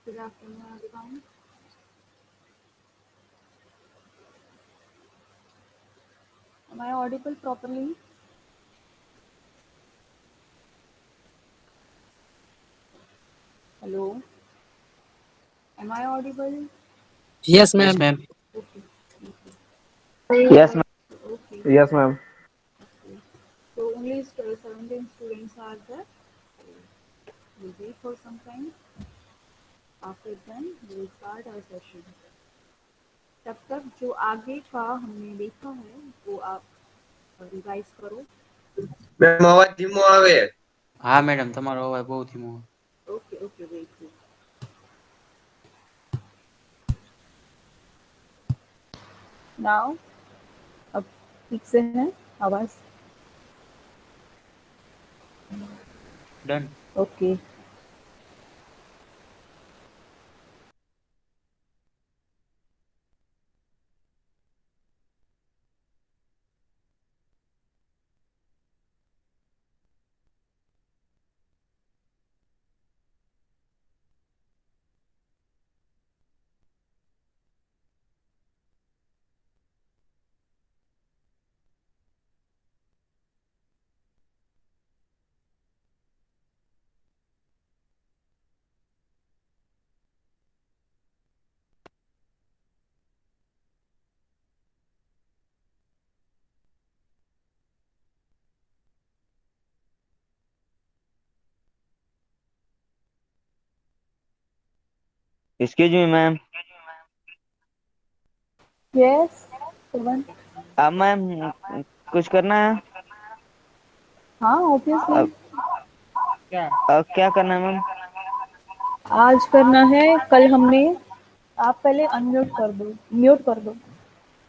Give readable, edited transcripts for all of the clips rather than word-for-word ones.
Good afternoon, everyone. Am I audible properly? Hello. Am I audible? Yes, Yes, ma'am. ma'am. Okay. Okay. Yes, ma'am. Okay. Yes, ma'am. Okay. So only 17 students are there. We'll wait for some time. After then, we'll start our session. तब तक जो आगे का हमने देखा है वो आप रिवाइज करो. મેમ અવાજ ધીમો આવે. હા મેડમ, તમારો અવાજ બહુ ધીમો. Okay okay wait wait. Now अब ठीक से है आवाज. Done. Okay. Excuse me, ma'am. Yes Pavan. अब मैम कुछ करना है? हाँ ऑब्वियसली. अब अब क्या करना है मैम? आज करना है. कल हमने. आप पहले अनम्यूट कर दो. म्यूट कर दो.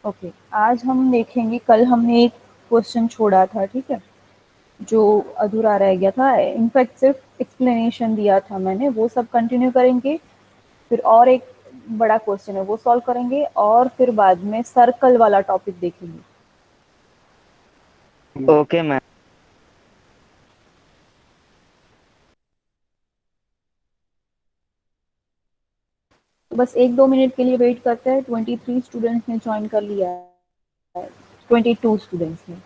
ओके. आज हम देखेंगे. कल हमने एक क्वेश्चन छोड़ा था. ठीक है. जो अधूरा रह गया था. इनफैक्ट सिर्फ एक्सप्लेनेशन दिया था मैंने. वो सब कंटिन्यू करेंगे. फिर और एक बड़ा क्वेश्चन है वो सॉल्व करेंगे. और फिर बाद में सर्कल वाला टॉपिक देखेंगे. Okay ma'am. तो बस 1-2 मिनट के लिए वेट करते हैं. 23 स्टूडेंट्स ने ज्वाइन कर लिया है. 22 स्टूडेंट्स ने.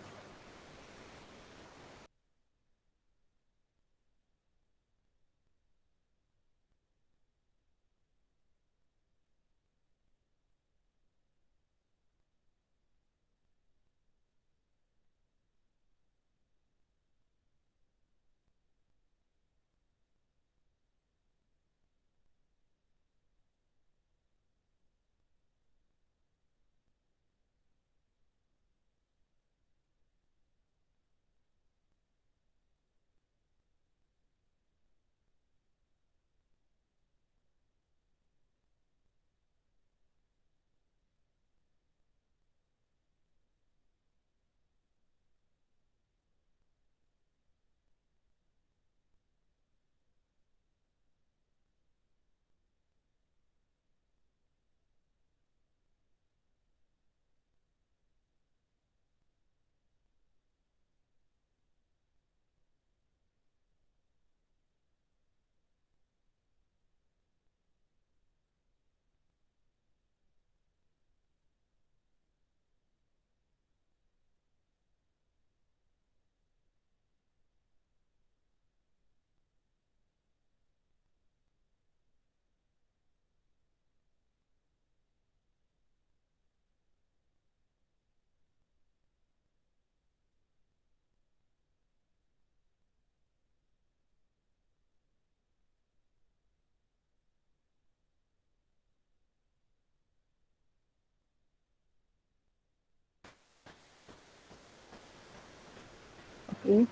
ओके.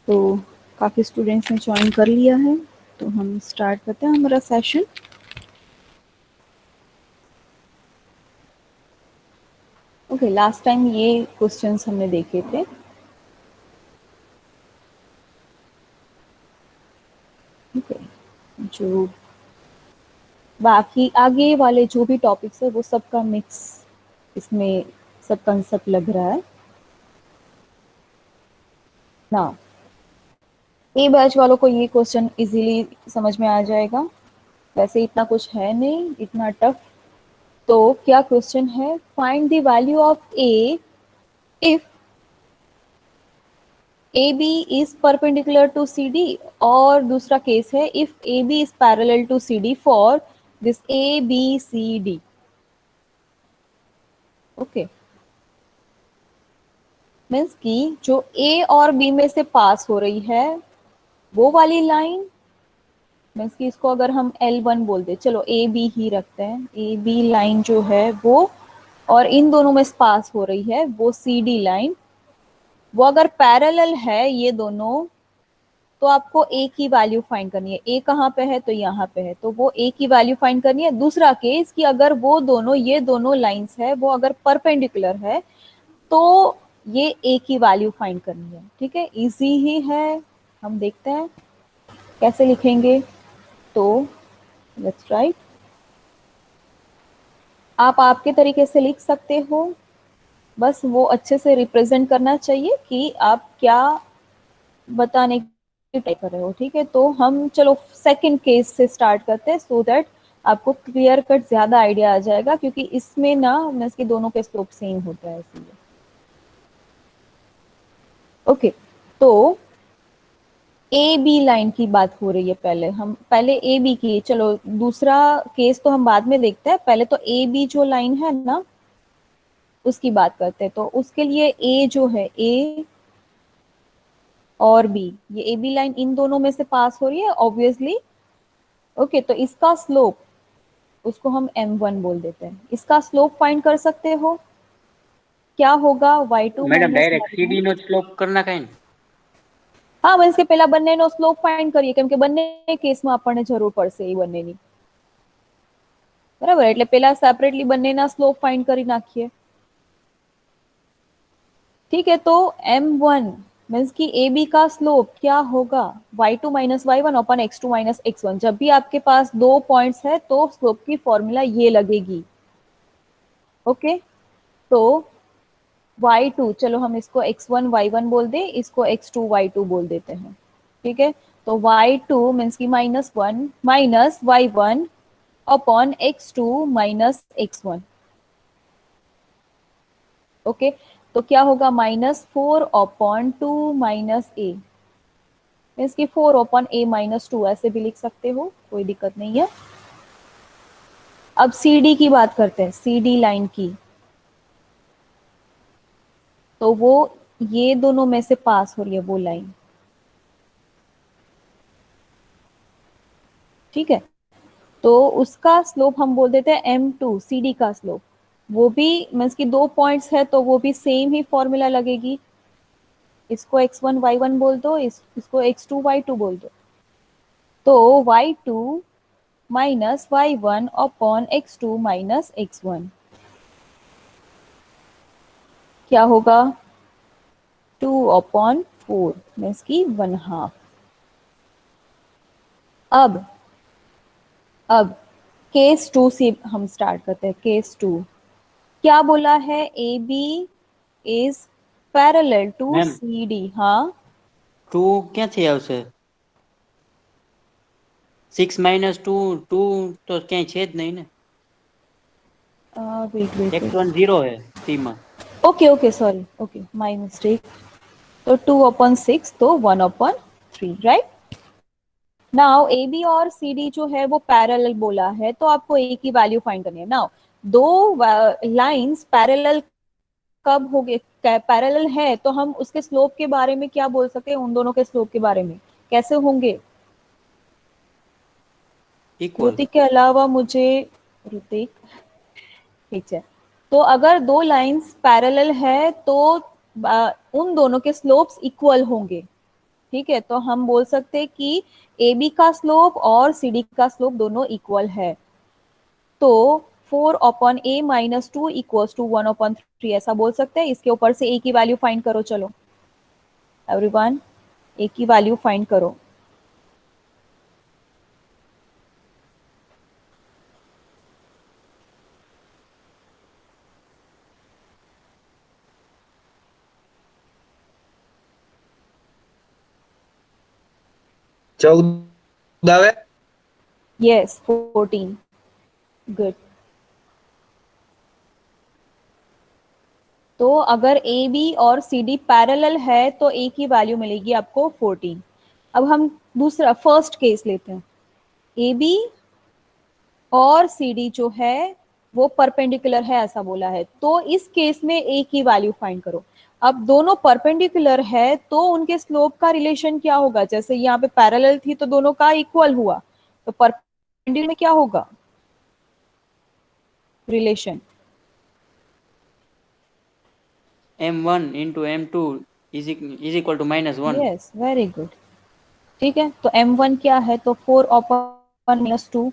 तो काफ़ी स्टूडेंट्स ने ज्वाइन कर लिया है. तो हम स्टार्ट करते हैं हमारा सेशन. ओके. लास्ट टाइम ये क्वेश्चंस हमने देखे थे. ठीक है. जो बाकी आगे वाले जो भी टॉपिक्स है वो सबका मिक्स इसमें सब कंसेप्ट लग रहा है ना. ए बैच वालों को ये क्वेश्चन इजीली समझ में आ जाएगा. वैसे इतना कुछ है नहीं, इतना टफ। तो क्या क्वेश्चन है, find the value of A if A B is perpendicular to C D, और दूसरा केस है if A B is parallel to C D for this A B C D. Okay, means कि जो ए और B में से पास हो रही है वो वाली लाइन, मीन्स कि इसको अगर हम L1 बोल दे, चलो ए बी ही रखते हैं, ए बी लाइन जो है वो, और इन दोनों में से पास हो रही है वो सी डी लाइन, वो अगर पैरेलल है ये दोनों, तो आपको ए की वैल्यू फाइंड करनी है। ए कहाँ पे है, तो यहाँ पे है, तो वो ए की वैल्यू फाइंड करनी है। दूसरा केस कि अगर वो दोनों, ये दोनों लाइंस है वो अगर परपेंडिकुलर है तो ये ए की वैल्यू फाइंड करनी है। ठीक है, इजी ही है, हम देखते हैं कैसे लिखेंगे। तो लेट्स राइट, आप आपके तरीके से लिख सकते हो, बस वो अच्छे से रिप्रेजेंट करना चाहिए कि आप क्या बताने की ट्राई कर रहे हो। ठीक है, तो हम चलो सेकंड केस से स्टार्ट करते हैं, सो दैट आपको क्लियर कट ज्यादा आइडिया आ जाएगा, क्योंकि इसमें ना इसके दोनों के स्लोप सेम होता है इसलिए। ओके, तो ए बी लाइन की बात हो रही है, पहले ए बी की, चलो दूसरा केस तो हम बाद में देखते हैं, पहले तो ए बी जो लाइन है ना उसकी बात करते हैं। तो उसके लिए ए जो है, ए और बी, ये ए बी लाइन इन दोनों में से पास हो रही है ऑब्वियसली। ओके, तो इसका स्लोप, उसको हम m1 बोल देते हैं, इसका स्लोप फाइंड कर सकते हो, क्या होगा y2 madam minus direct y1। સીડી નો જ સ્લોપ કરના કાઈ ને? હા, मीन्स કે પેલા બંનેનો સ્લોપ ફાઇન્ડ કરીએ, કેમ કે બંને કેસમાં આપણને જરૂર પડશે એ બંનેની, બરાબર, એટલે પેલા સેપરેटली બંનેના स्लोप फाइंड કરી નાખીએ। ठीक है, तो m1 मीन्स की ए बी का स्लोप क्या होगा, y2 माइनस y1 अपन x2 माइनस x1। जब भी आपके पास दो पॉइंट्स है तो स्लोप की फॉर्मूला ये लगेगी। ओके, तो y2, चलो हम इसको x1 y1 बोल दे, इसको x2 y2 बोल देते हैं। ठीक है, तो y2 मीन्स की -1 minus y1 upon x2 minus x1। Okay, तो क्या होगा, -4 अपॉन 2 माइनस ए, मीन्स की 4 अपॉन ए माइनस 2, ऐसे भी लिख सकते हो, कोई दिक्कत नहीं है। अब सी डी की बात करते हैं, सी डी लाइन की, तो वो ये दोनों में से पास हो रही है वो लाइन। ठीक है, तो उसका स्लोप हम बोल देते हैं m2, सी डी का स्लोप, वो भी मीन्स की दो पॉइंट्स है तो वो भी सेम ही फॉर्मूला लगेगी, इसको x1 y1 बोल दो, इसको x2 y2 बोल दो। तो y2 minus y1 upon x2 minus x1 क्या होगा, 2 अपॉन 4 मीन्स की 1/2। अब केस 2 से हम स्टार्ट करते हैं। केस 2 क्या बोला है, A B is parallel to ma'am C D. हाँ, 2 ક્યાંથી આવશે? 6 - 2 2 તો ક્યાંય છે જ નહીં ને? वेट वेट वेट, x1 0 है c માં। Okay okay sorry, okay my mistake. तो 2 अपॉन 6 तो 1 upon 3, right. Now A B और सी डी जो है वो पैरेलल बोला है, तो आपको ए की वैल्यू फाइंड करनी है। नाउ दो लाइंस पैरेलल कब हो गए, पैरेलल है तो हम उसके स्लोप के बारे में क्या बोल सकते हैं, उन दोनों के स्लोप के बारे में कैसे होंगे। ઇક્વલ। ऋतिक के अलावा मुझे, ऋतिक, ठीक है, तो अगर दो लाइंस पैरेलल है तो उन दोनों के स्लोप्स इक्वल होंगे। ठीक है, तो हम बोल सकते हैं कि ए बी का स्लोप और सी डी का स्लोप दोनों इक्वल है। तो 4 upon A minus 2 equals to 1 upon 3, ऐसा बोल सकते हैं। इसके ऊपर से ए की वैल्यू फाइंड करो, चलो एवरीवन ए की वैल्यू फाइंड करो। चौदह आवे। Yes 14 good. तो अगर ए बी और सी डी पैरेलल है तो ए की वैल्यू मिलेगी आपको 14। अब हम दूसरा फर्स्ट केस लेते हैं। ए बी और सी डी जो है वो परपेंडिकुलर है ऐसा बोला है, तो इस केस में ए की वैल्यू फाइंड करो। अब दोनों परपेंडिकुलर है तो उनके स्लोप का रिलेशन क्या होगा? जैसे यहाँ पे पैरेलल थी तो दोनों का इक्वल हुआ, तो परपेंडिकुलर में क्या होगा relation? m1 into m2 is equal to -1। Yes very good. ठीक है, तो m1 क्या है? तो 4/-2,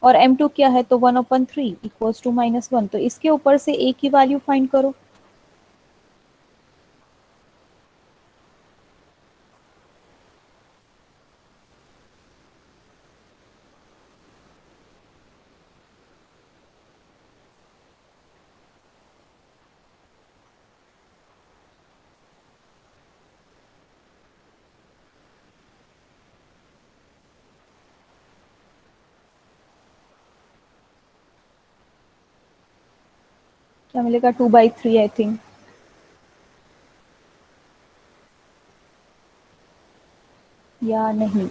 और m2 क्या है? तो 1/3 इक्वल्स टू -1। तो इसके ऊपर से a की वैल्यू फाइंड करो। क्या मिलेगा? 2/3 आई थिंक, या नहीं?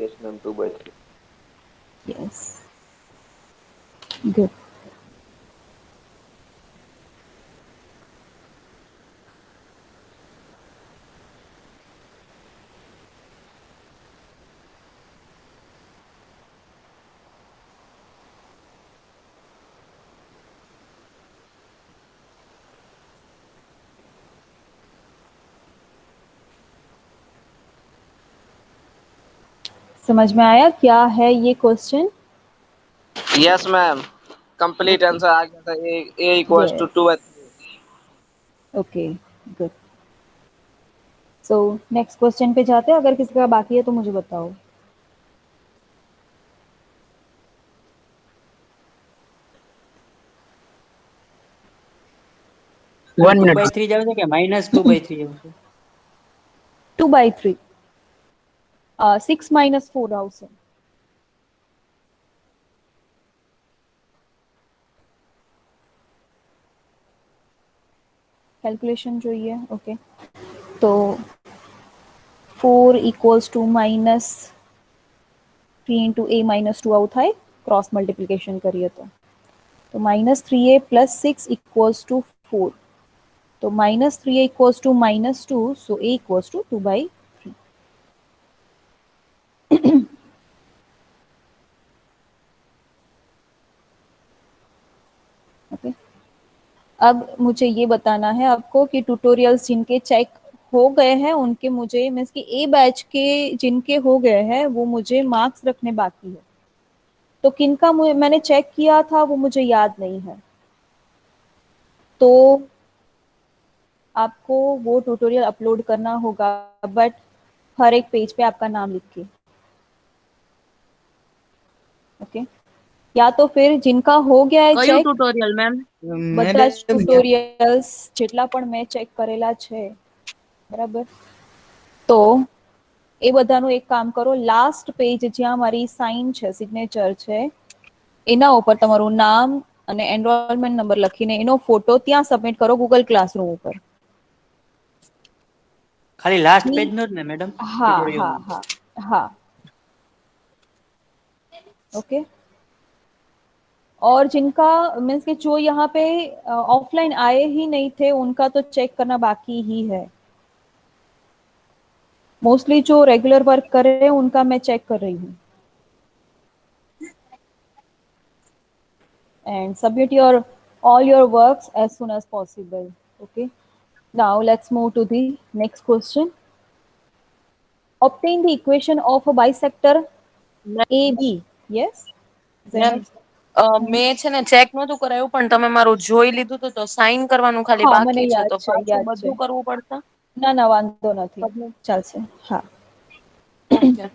Yes ma'am 2/3। Yes good. समझ में आया क्या है ये question? Yes ma'am, complete okay answer आ गया था। A equals to yes 2/3। Okay good. So next question पे जाते हैं, अगर किसी का बाकी है तो मुझे बताओ। 1 मिनट। 2/3 जावे છે કે -2/3 जावे છે? 2/3 6 - 4 આવશે। कैलकुलेशन જોઈએ। ओके, तो 4 इक्वल्स टू -3 इंटू a -2 આવું થાય क्रॉस मल्टिप्लिकेशन करिए तो -3a + 6 इक्वल्स टू 4। तो -3a equals to -2, so a equals to 2/3। Okay, अब मुझे ये बताना है आपको कि ट्यूटोरियल्स जिनके चेक हो गए हैं उनके मुझे मीन्स कि ए बैच के जिनके हो गए हैं वो मुझे मार्क्स रखने बाकी है। तो किनका मैंने चेक किया था वो मुझे याद नहीं है, तो आपको वो ट्यूटोरियल अपलोड करना होगा, बट हर एक पेज पे आपका नाम लिख के। ओके, या तो फिर जिनका हो गया है કયું ચેક, ટ્યુટોરિયલ મેમ? બધા જ ટ્યુટોરિયલ્સ જેટલા પણ મેં ચેક કરેલા છે બરાબર, તો એ બધાનું એક કામ કરો, લાસ્ટ પેજ જ્યાં મારી સાઇન છે સિગ્નેચર છે એના ઉપર તમારું નામ અને એનરોલમેન્ટ નંબર લખીને એનો ફોટો ત્યાં સબમિટ કરો ગૂગલ ક્લાસરૂમ ઉપર। ખાલી લાસ્ટ પેજ નો જ ને મેડમ હા ટ્યુટોરિયલ હા નો? હા હા ओके। और जिनका मीन्स कि जो यहाँ पे ऑफलाइन आए ही नहीं थे उनका तो चेक करना बाकी ही है। मोस्टली जो रेगुलर वर्क कर रहे हैं उनका मैं चेक कर रही हूँ। And submit your all your works as soon as possible. Okay, now let's move to the next question. Obtain the equation of a bisector AB. Yes, ma'am Zainab? મેં છે ને ચેક નહોતું કરાયું પણ તમે મારું જોઈ લીધું હતું તો સાઈન કરવાનું ખાલી હા મને બાકી છે યાદ તો છે પાછું યાદ છે, બધું કરવું પડશે? ના ના વાંધો નથી, બધું ચાલશે હા। Okay.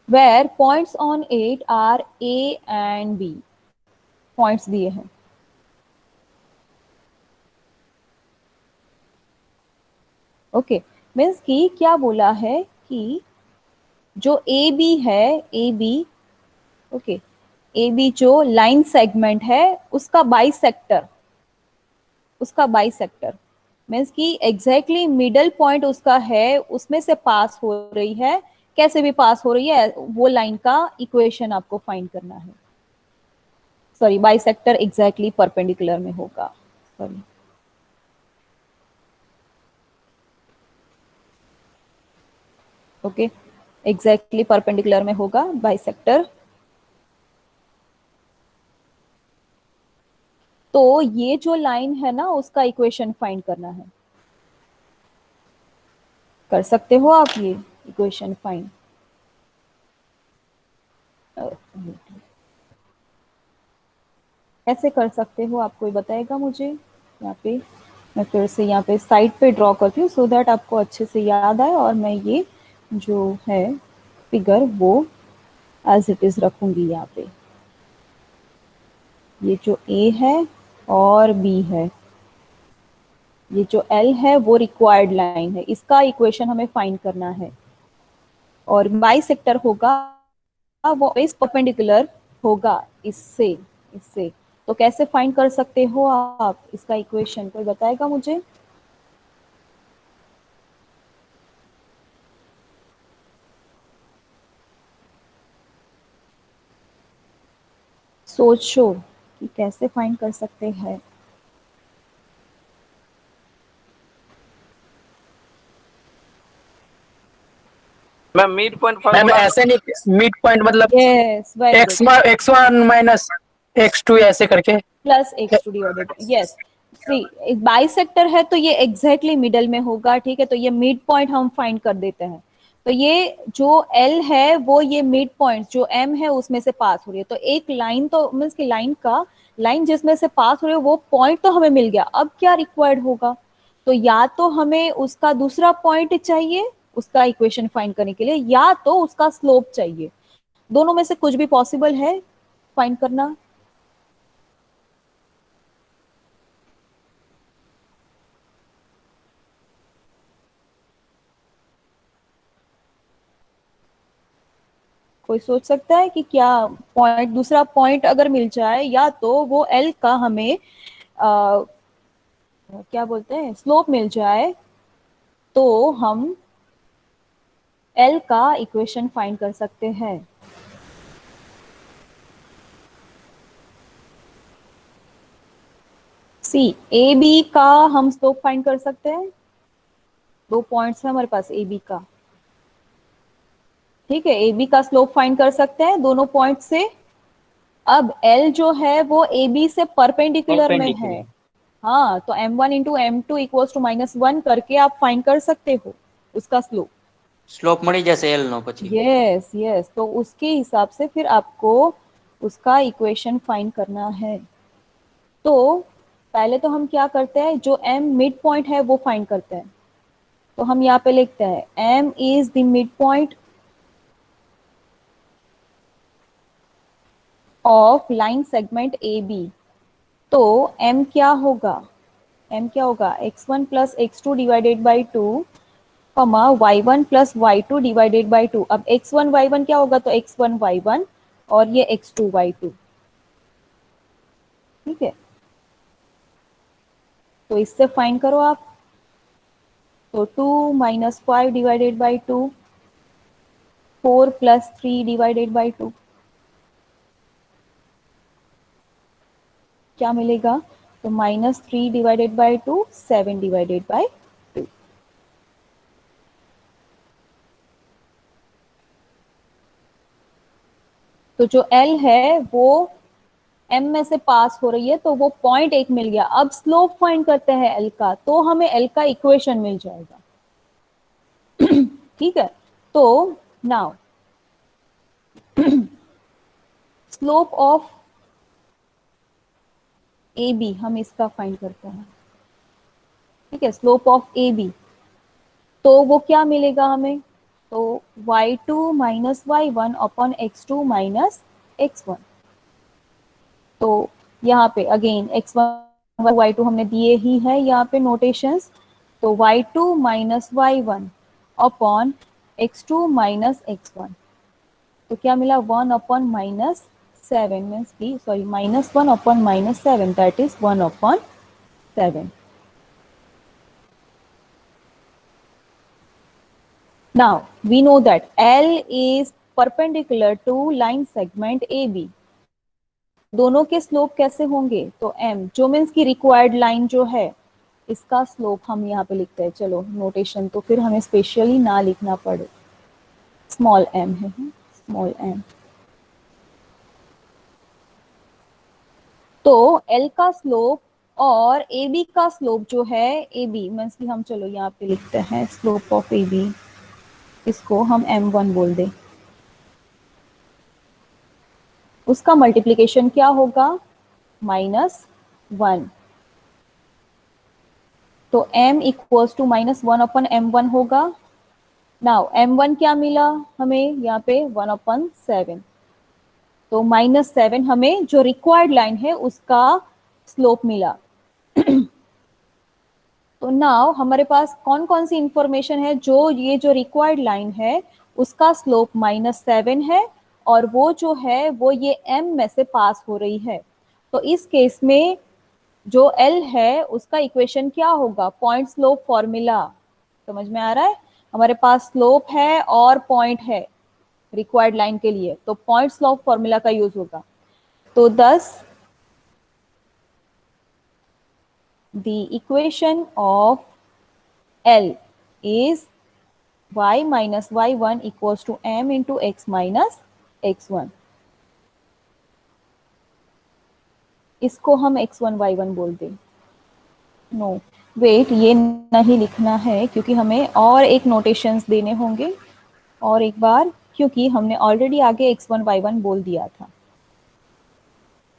Where points on it are A and B, points दिए हैं। ओके, मीन्स कि क्या बोला है कि जो ए बी है, A B, okay, A B जो लाइन सेगमेंट है उसका बाइसेक्टर, उसका बाइसेक्टर मीन्स कि एग्जैक्टली मिडल पॉइंट उसका है, उसमें से पास हो रही है, कैसे भी पास हो रही है वो लाइन का इक्वेशन आपको फाइंड करना है। सॉरी, बाइसेक्टर एग्जैक्टली परपेंडिकुलर में होगा, सॉरी। ओके, एग्जैक्टली परपेंडिकुलर में होगा बाइसेक्टर। तो ये जो लाइन है ना उसका इक्वेशन फाइंड करना है। कर सकते हो आप ये इक्वेशन फाइंड? कैसे कर सकते हो आप, कोई बताएगा मुझे? यहाँ पे मैं फिर से यहाँ पे साइड पे ड्रॉ करती हूँ सो दैट आपको अच्छे से याद आए, और मैं ये जो है फिगर वो एज इट इज रखूंगी यहाँ पे। ये जो ए है और बी है, ये जो एल है वो रिक्वायर्ड लाइन है, इसका इक्वेशन हमें फाइंड करना है। और बाइसेक्टर होगा वो इस परपेंडिकुलर होगा इससे, इससे। तो कैसे फाइंड कर सकते हो आप इसका इक्वेशन, कोई बताएगा मुझे? सोचो कि कैसे फाइंड कर सकते हैं। Ma'am mid point ma'am formula. ऐसे नहीं, मिड पॉइंट मतलब yes, very x good. x1 minus x2 ऐसे करके। Plus x2 divided, yes. See bisector है तो ये एग्जैक्टली मिडल में होगा, ठीक है। तो ये मिड पॉइंट हम फाइंड कर देते हैं। तो ये जो L है वो ये मिड पॉइंट जो M है उसमें से पास हो रही है। तो एक लाइन तो मीन्स की लाइन जिसमें से पास हो रही है वो पॉइंट तो हमें मिल गया। अब क्या रिक्वायर्ड होगा? तो या तो हमें उसका दूसरा पॉइंट चाहिए उसका इक्वेशन फाइंड करने के लिए, या तो उसका स्लोप चाहिए। दोनों में से कुछ भी पॉसिबल है फाइंड करना। कोई सोच सकता है कि क्या पॉइंट, दूसरा पॉइंट अगर मिल जाए, या तो वो एल का हमें क्या बोलते हैं स्लोप मिल जाए, तो हम एल का इक्वेशन फाइंड कर सकते हैं। सी ए बी का हम स्लोप फाइंड कर सकते हैं। दो पॉइंट्स है हमारे पास ए बी का, ठीक है। ए बी का स्लोप फाइंड कर सकते हैं दोनों पॉइंट से। अब एल जो है वो ए बी से परपेंडिकुलर में है। हाँ, तो m1 into m2 equals to -1 करके आप फाइंड कर सकते हो उसका स्लोप। સ્લોપ મળી જશે L નો પછી। यस यस, तो उसके हिसाब से फिर आपको उसका इक्वेशन फाइंड करना है। तो पहले तो हम क्या करते हैं, जो m मिड पॉइंट है वो फाइंड करते हैं। तो हम यहाँ पे लिखते हैं m is the mid point of line segment A B. तो m क्या होगा, m क्या होगा x1 plus x2 divided by 2, y1 plus y2 divided by 2। अब x1 y1 क्या होगा, तो x1 y1 और ये x2 y2, ठीक है। तो इससे फाइंड करो आप। तो 2 minus 5 divided by 2, 4 plus 3 divided by 2, क्या मिलेगा? तो -3 डिवाइडेड बाई 2, 7 डिवाइडेड बाई 2। तो जो L है वो M में से पास हो रही है, तो वो पॉइंट एक मिल गया। अब स्लोप फाइंड करते हैं L का, तो हमें L का इक्वेशन मिल जाएगा। ठीक है। तो now slope of A B हम इसका फाइंड करते हैं, ठीक है। स्लोप ऑफ ए बी, तो वो क्या मिलेगा हमें? तो y2 minus y1 upon x2 minus x1। तो यहाँ पे अगेन x1 y2 हमने दिए ही है यहाँ पे नोटेशंस। तो y2 minus y1 upon x2 minus x1, तो क्या मिला 1 अपॉन माइनस 7 मीन्स की sorry minus 1 upon minus 7 that is 1 upon 7. Now we know that L is perpendicular to line segment AB. दोनों के स्लोप कैसे होंगे, तो m जो मीन्स की रिक्वायर्ड लाइन जो है इसका स्लोप हम यहाँ पे लिखते हैं. चलो नोटेशन तो फिर हमें स्पेशली ना लिखना पड़े, स्मॉल m है, स्मॉल m. तो L का स्लोप और AB का स्लोप जो है, AB मीन्स की हम चलो यहाँ पे लिखते हैं स्लोप ऑफ AB, इसको हम m1 बोल दें. उसका मल्टीप्लीकेशन क्या होगा, -1. तो m equals to -1 upon m1 होगा. नाउ m1 क्या मिला हमें यहाँ पे 1/7, तो -7 हमें जो रिक्वायर्ड लाइन है उसका स्लोप मिला. तो नाउ हमारे पास कौन कौन सी इंफॉर्मेशन है, जो ये जो रिक्वायर्ड लाइन है उसका स्लोप -7 है और वो जो है वो ये m में से पास हो रही है. तो इस केस में जो L है उसका इक्वेशन क्या होगा, पॉइंट स्लोप फॉर्मूला. समझ में आ रहा है, हमारे पास स्लोप है और पॉइंट है रिक्वायर्ड लाइन के लिए, तो पॉइंट स्लोप फॉर्मूला का यूज होगा. तो thus the equation of L is y minus y1 equals to m into x minus x1. इसको हम x1 y1 बोल दें. नो वेट, ये नहीं लिखना है क्योंकि हमें और एक नोटेशंस देने होंगे और एक बार, क्योंकि हमने ऑलरेडी आगे x1 y1 बोल दिया था.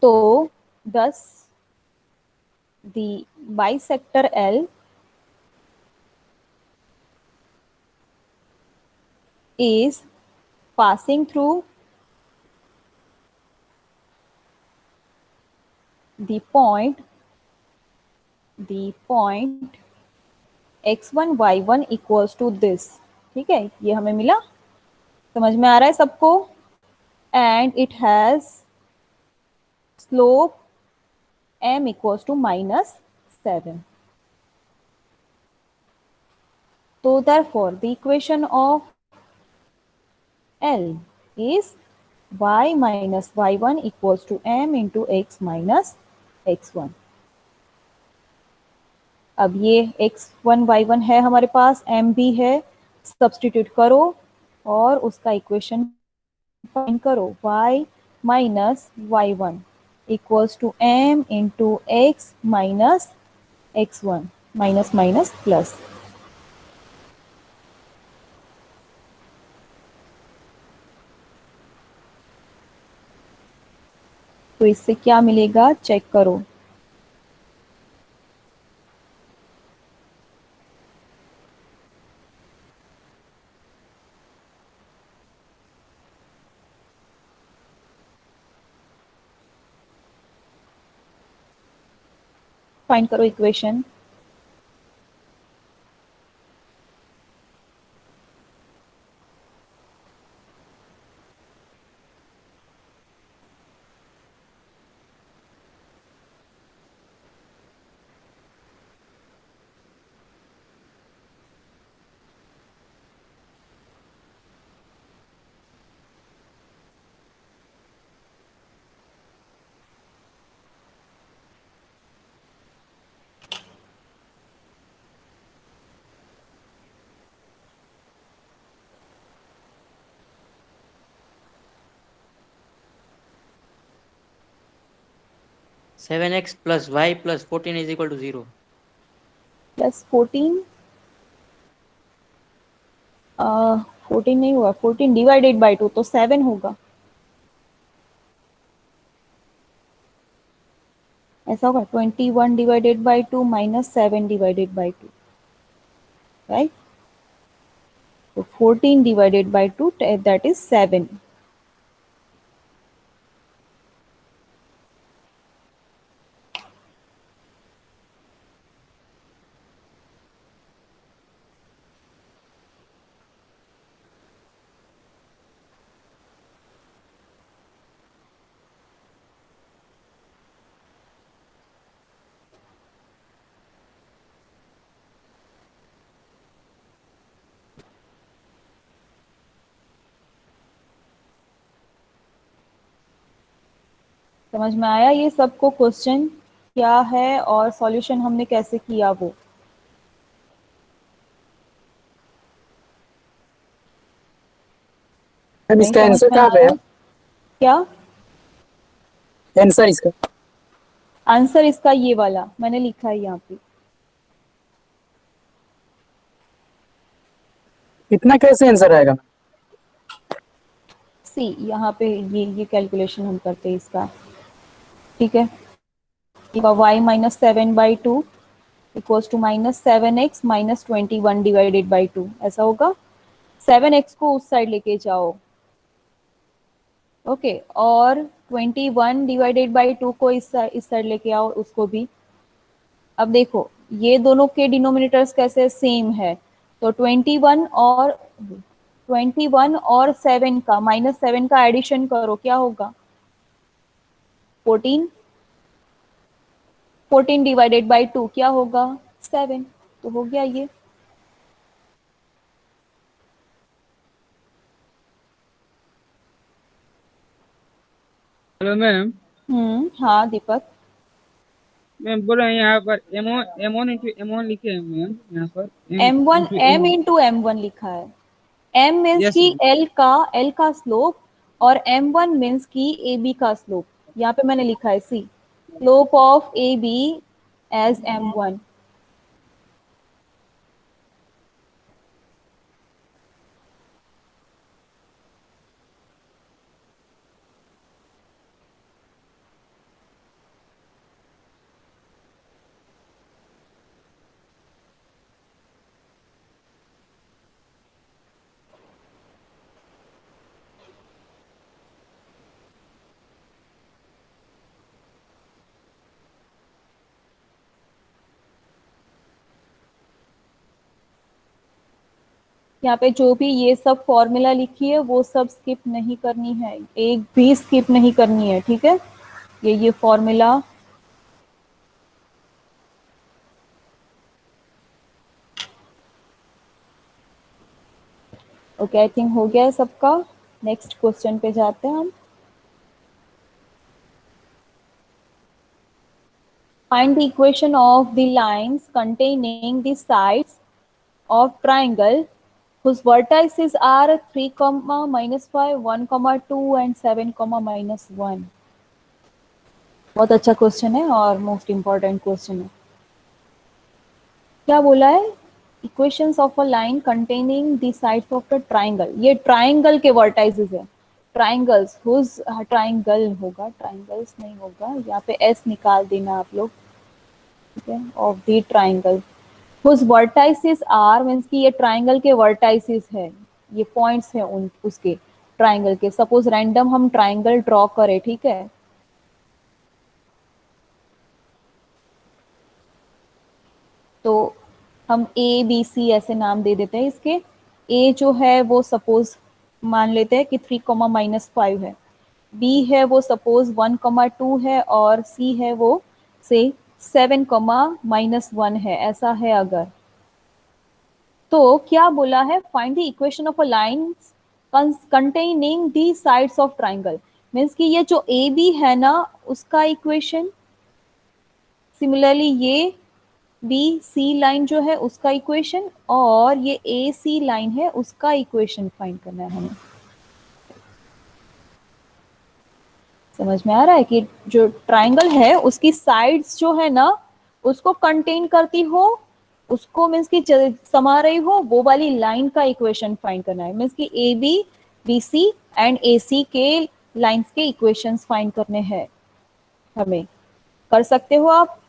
तो thus the bisector L is passing through the point x1 y1 equals to this. ठीक है, ये हमें मिला, समझ में आ रहा है सबको. And it has slope m equals to -7. So therefore the equation of L is y minus y1 equals to m into x minus x1. अब ये x1 y1 है हमारे पास, m भी है, सब्स्टिट्यूट करो और उसका इक्वेशन फाइंड करो. y minus y1 equals to m into x minus x1, minus minus plus. तो इससे क्या मिलेगा चेक करो. फाइंड करो equation. Seven x plus y plus 14 is equal to 0. +14 14 नहीं हुआ, 14 डिवाइडेड बाई 2 तो 7 होगा. ऐसा होगा 21 divided by 2 minus 7 divided by 2, right. तो 14 डिवाइडेड बाई 2 दैट इज 7. समझ में आया ये सबको क्वेश्चन क्या है और सॉल्यूशन हमने कैसे किया वो? मैम नहीं इसका समझ आंसर में कहाँ पे आया है? क्या? आंसर इसका आंसर इसका ये वाला मैंने लिखा है यहाँ पे। इतना कैसे आंसर आएगा? सी यहाँ पे ये कैलकुलेशन हम करते हैं इसका, ठीक है। y minus 7/2 equals to -7x minus 21 divided by 2 ऐसा होगा। 7x को उस साइड लेके जाओ, ओके, और 21 डिवाइडेड बाई 2 को इस साइड लेके आओ उसको भी। अब देखो ये दोनों के डिनोमिनेटर्स कैसे सेम है, तो 21 और 7 का -7 का एडिशन करो, क्या होगा? 14 14 डिवाइडेड बाई 2 क्या होगा? 7। तो हो गया ये। Hello ma'am. हाँ दीपक। मैम बोल रहे हैं यहाँ पर M1 इंटू M1 लिखे हैं मैम, यहाँ पर m1 into m M1। Into m1 लिखा है। m मीन्स यस की मैम। l का स्लोप और m1 मीन्स की ab का स्लोप। यहाँ पे मैंने लिखा है see slope of ab as m1। यहाँ पे जो भी ये सब फॉर्मूला लिखी है वो सब स्किप नहीं करनी है, एक भी स्किप नहीं करनी है, ठीक है। ये फॉर्मूला ओके, आई थिंक हो गया है सबका। नेक्स्ट क्वेश्चन पे जाते हैं हम। Find the equation of the lines containing the sides of triangle whose vertices are 3, -5, 1, 2 and 7, -1। बहुत अच्छा क्वेश्चन है और मोस्ट इंपॉर्टेंट क्वेश्चन है। क्या बोला है? Equations of a line containing the sides of the triangle. ये ट्राइंगल के वर्टाइसेस है। ट्राइंगल्स हुज ट्राइंगल होगा, ट्राइंगल्स नहीं होगा, यहाँ पे एस निकाल देना आप लोग, ठीक है, of the triangle whose vertices are means कि ये ट्राइंगल के वर्टाइसेस है, ये पॉइंट्स हैं उन उसके ट्राइंगल के। सपोज रैंडम हम ट्राइंगल ड्रॉ करें, ठीक है, तो हम ए बी सी ऐसे नाम दे देते हैं इसके। ए जो है वो सपोज मान लेते हैं कि 3, -5 है, बी है वो सपोज 1, 2 है, और सी है वो से 7, -1 है, ऐसा है अगर। तो क्या बोला है? Find the equation of a line containing the sides of triangle. Means कि ये जो ए बी है ना उसका इक्वेशन, सिमिलरली ये बी सी लाइन जो है उसका इक्वेशन, और ये ए सी लाइन है उसका इक्वेशन फाइंड करना है हमें। समझ में आ रहा है कि जो ट्राइंगल है उसकी साइड्स जो है ना उसको कंटेन करती हो, उसको मीन्स की समा रही हो, वो वाली लाइन का इक्वेशन फाइंड करना है। मीन्स की A B B C and A C के लाइंस के इक्वेशंस फाइंड करने हैं हमें। कर सकते हो आप?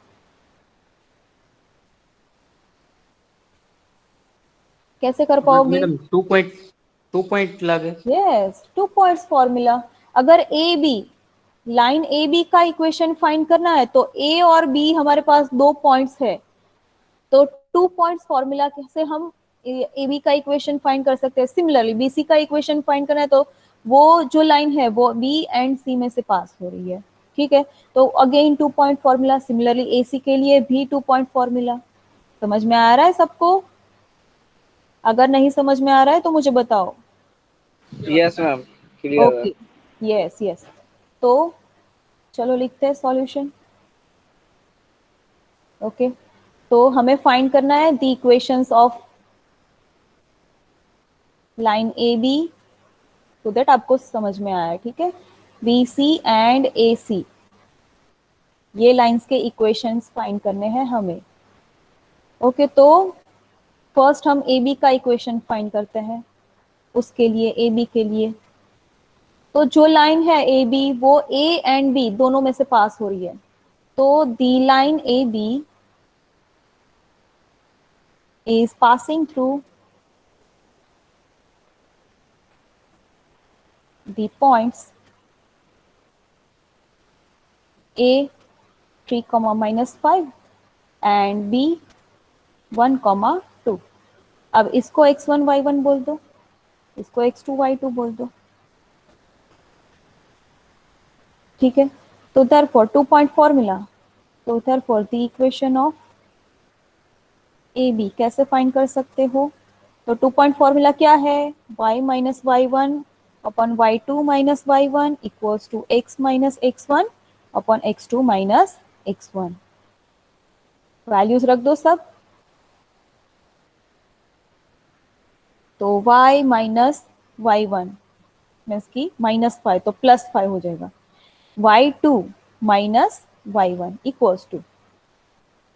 कैसे कर पाओगे? मैडम 2 पॉइंट लगे। Yes, 2 points formula. अगर A B line A B का इक्वेशन फाइंड करना है तो ए और बी हमारे पास 2 पॉइंट्स है, तो 2 पॉइंट्स फॉर्मूला से हम ए बी का इक्वेशन फाइंड कर सकते हैं। सिमिलरली बी सी का इक्वेशन फाइंड करना है तो वो जो लाइन है वो बी एंड सी में से पास हो रही है, ठीक है। तो अगेन 2 पॉइंट फॉर्मूला, सिमिलरली ए सी के लिए भी 2 पॉइंट फॉर्मूला। समझ में आ रहा है सबको? अगर नहीं समझ में आ रहा है तो मुझे बताओ। यस मैम, क्लियर है। Okay, yes yes. तो चलो लिखते हैं सॉल्यूशन। ओके, तो हमें फाइंड करना है the equations of line A B, तो दैट आपको समझ में आया, ठीक है। बी सी एंड ए सी, ये लाइंस के इक्वेशंस फाइंड करने हैं हमें। ओके, तो फर्स्ट हम ए बी का इक्वेशन फाइंड करते हैं, उसके लिए ए बी के लिए। तो जो लाइन है ए बी वो ए एंड बी दोनों में से पास हो रही है, तो the line A B is passing through the points A 3, -5 and B 1, 2। अब इसको x1 y1 बोल दो, इसको x2 y2 बोल दो, ठीक है। तो therefore 2 पॉइंट फॉर्मूला, तो therefore the equation of AB कैसे फाइंड कर सकते हो? तो 2 पॉइंट फॉर्मूला क्या है? y minus y1 upon y2 minus y1 equals to x minus x1 upon x2 minus x1। Values रख दो सब, तो y माइनस y1 मीन्स की -5, तो +5 हो जाएगा। y2 minus y1 equals to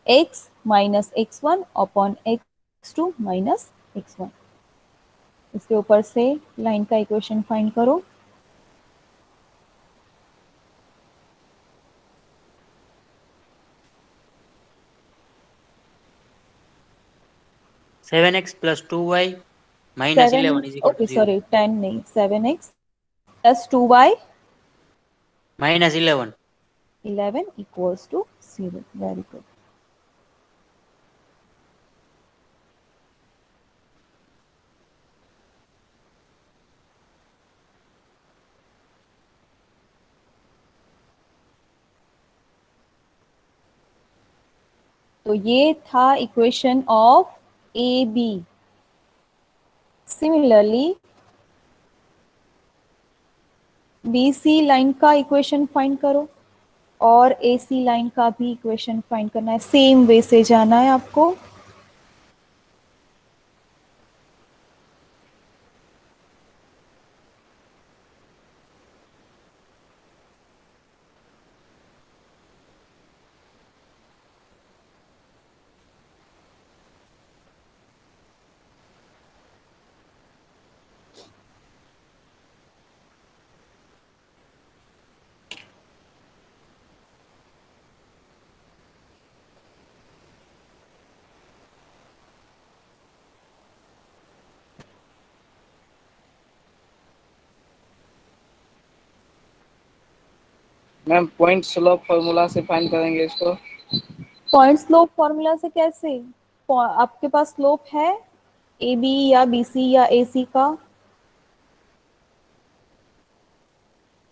x minus x1 upon x2 minus x1। इसके ऊपर से लाइन का इक्वेशन फाइंड करो। Seven x plus 2y minus 11 is equal to okay 0। Sorry 10 नहीं, 7x plus 2y minus 11। 11 equals to 0। Very good. तो ये था equation of A B. Similarly B C line का इक्वेशन फाइंड करो और ए सी line का भी इक्वेशन फाइंड करना है, सेम वे से जाना है आपको। मैम पॉइंट स्लोप फॉर्मूला से फाइंड करेंगे इसको। पॉइंट स्लोप फॉर्मूला से कैसे? आपके पास स्लोप है ए बी या बी सी या ए सी का,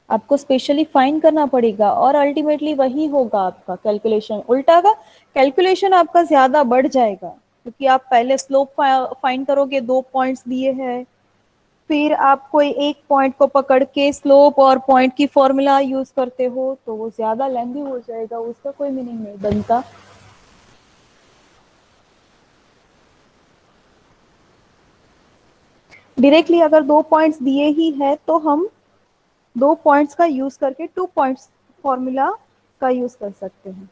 आपको स्पेशली फाइंड करना पड़ेगा और अल्टीमेटली वही होगा आपका कैलकुलेशन। उल्टा का कैलकुलेशन आपका ज्यादा बढ़ जाएगा, क्योंकि आप पहले स्लोप फाइंड करोगे, 2 पॉइंट्स दिए हैं, फिर आप कोई एक पॉइंट को पकड़ के स्लोप और पॉइंट की फॉर्मूला यूज करते हो, तो वो ज्यादा लेंथी हो जाएगा, उसका कोई मीनिंग नहीं बनता। डायरेक्टली अगर 2 पॉइंट्स दिए ही है तो हम 2 पॉइंट्स का यूज करके 2 पॉइंट्स फॉर्मूला का यूज कर सकते हैं।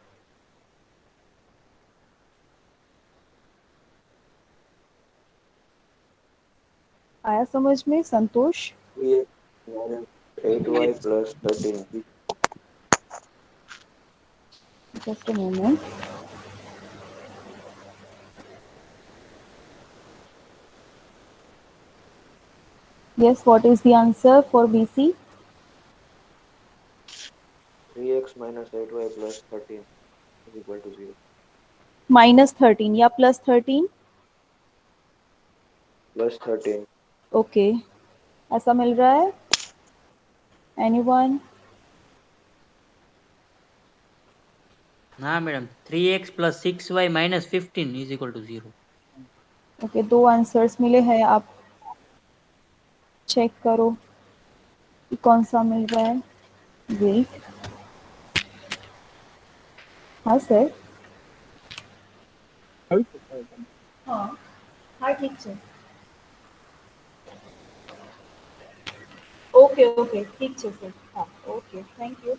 आया समझ में संतोष? 8y plus 13. Just a moment. Yes, what is the answer for BC? 3x minus 8y plus 13 is equal to 0. -13 या +13? Plus 13. ओके, ऐसा मिल रहा है? Anyone? हाँ madam, 3x plus 6y minus 15 is equal to 0। Okay, 2 answers मिले हैं, आप check करो कि कौन सा मिल रहा है। वेट, हाँ सर। हाँ हाँ ठीक है। ओके ओके ठीक है सर। हाँ okay thank you.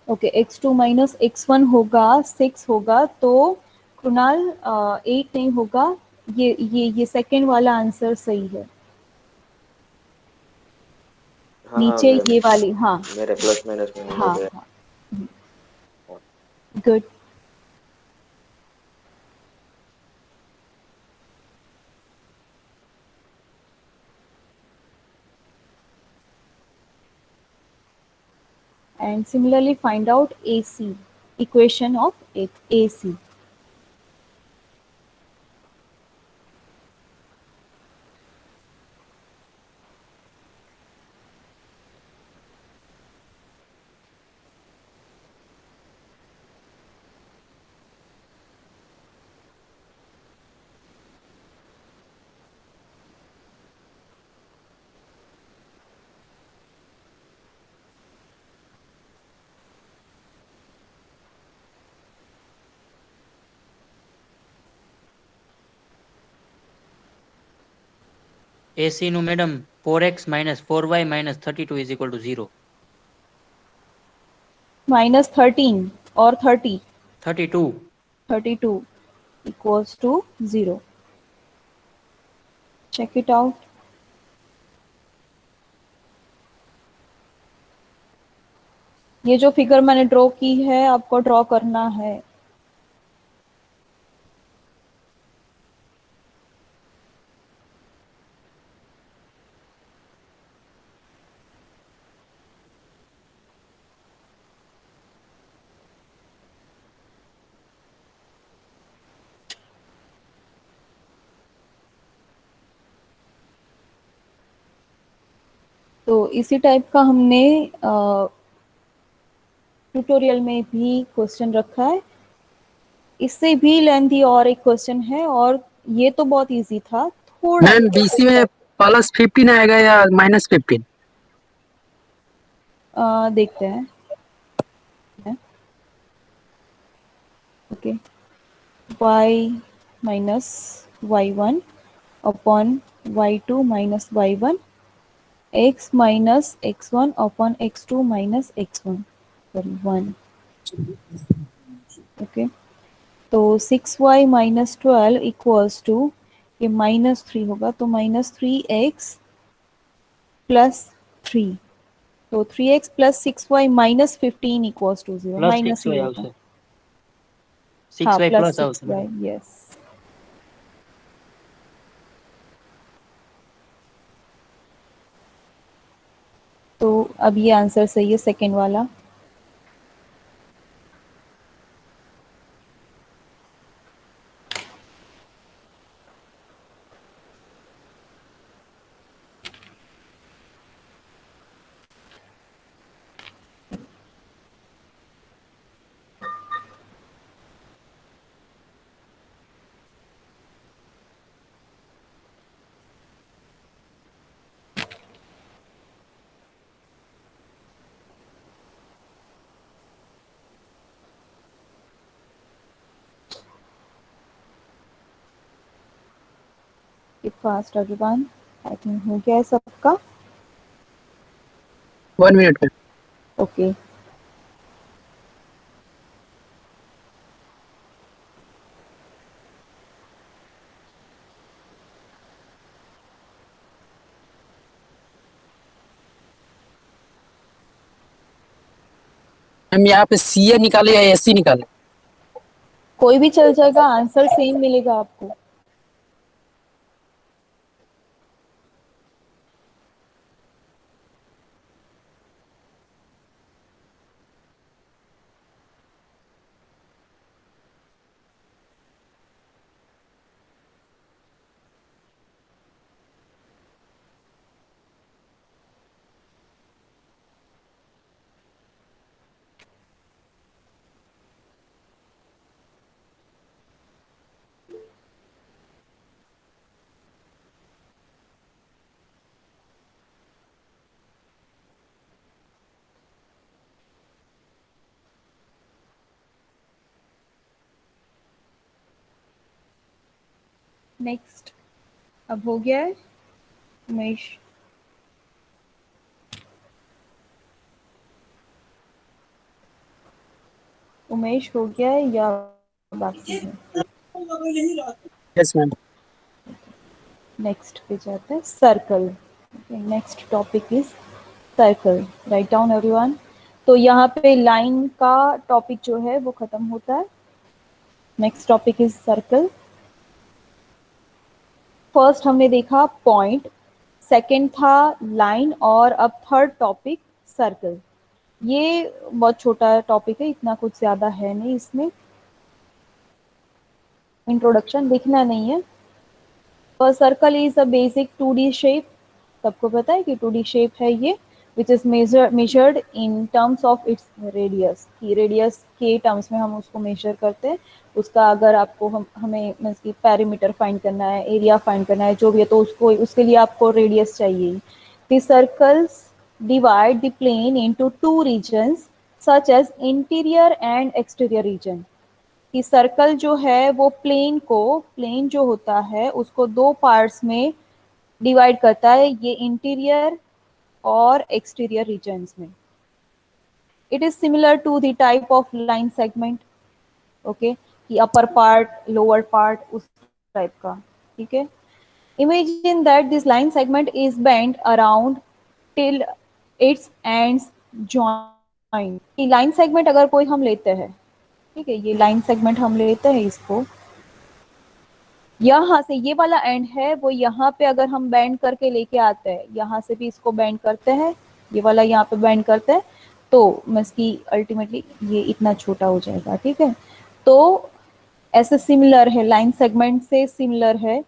Okay x2 minus x1 होगा 6 होगा, तो कृणाल 8 नहीं होगा। ये सेकंड वाला आंसर सही है। हाँ नीचे मैम, ये वाली, हाँ मेरे प्लस माइनस में नहीं हो हाँ गया। हाँ। Good. And similarly find out AC, equation of AC. AC નું madam 4x minus 4y minus 32 is equal to 0. Minus 13 or 30, 32. 32 equals to 0. Check it out. ये जो फिगर मैंने ड्रॉ की है आपको ड्रॉ करना है। तो इसी टाइप का हमने ट्यूटोरियल में भी क्वेश्चन रखा है। इससे भी लेंथी और एक क्वेश्चन है, और ये तो बहुत इजी था, थोड़ा मैम बीसी में +15 आएगा या -15? देखते हैं। Okay, y minus y1 upon y2 minus y1, x minus x1 upon x2 minus x1, sorry 1. Okay, तो 6y minus 12 equals to, ये -3 होगा तो -3x plus 3, तो 3x plus 6y minus 15 equals to 0, plus minus 6y ही होगा। આવશે. हाँ 6y plus plus આવશે 6y, madam. yes. तो अब ये आंसर सही है सेकेंड वाला। फास्ट अभिमान, आई थिंक हो गया है सबका। 1 मिनट में। ओके, मैम यहाँ पे सीए निकाले या एसी निकाले? कोई भी चल जाएगा, आंसर सेम मिलेगा आपको। नेक्स्ट अब हो गया है उमेश? उमेश हो गया है या बाकी है? Yes ma'am. नेक्स्ट पे जाते हैं, circle. Next topic is circle. Write down everyone. तो यहाँ पे लाइन का टॉपिक जो है वो खत्म होता है। Next topic is circle. First हमने देखा पॉइंट, सेकंड था लाइन, और अब थर्ड टॉपिक सर्कल। ये बहुत छोटा टॉपिक है, इतना कुछ ज्यादा है नहीं इसमें, इंट्रोडक्शन लिखना नहीं है। Circle is a basic 2D shape. सबको पता है कि 2D शेप है ये, which is measured in terms of its radius. की रेडियस के टर्म्स में हम उसको मेजर करते हैं। उसका अगर आपको हमें इसकी पैरीमीटर फाइंड करना है, एरिया फाइंड करना है, जो भी है, तो उसके लिए आपको रेडियस चाहिए। The circles divide the plane into 2 regions such as interior and exterior region. कि सर्कल जो है वो प्लेन जो होता है उसको 2 पार्ट्स में डिवाइड करता है, ये इंटीरियर और एक्सटीरियर रीजन्स में। It is similar to the type of line segment. Okay, कि अपर पार्ट लोअर पार्ट उस टाइप का। ठीक है, imagine that this line segment is bent around till its ends join. Line segment अगर कोई हम लेते हैं, ठीक है, ये लाइन सेगमेंट हम लेते हैं इसको, यहाँ से ये वाला एंड है वो यहाँ पे अगर हम बेंड करके लेके आते हैं, यहाँ से भी इसको बेंड करते हैं, ये वाला यहाँ पे बेंड करते हैं, तो इसकी अल्टीमेटली ये इतना छोटा हो जाएगा। ठीक है, तो ऐसे सिमिलर है, लाइन सेगमेंट से सिमिलर है।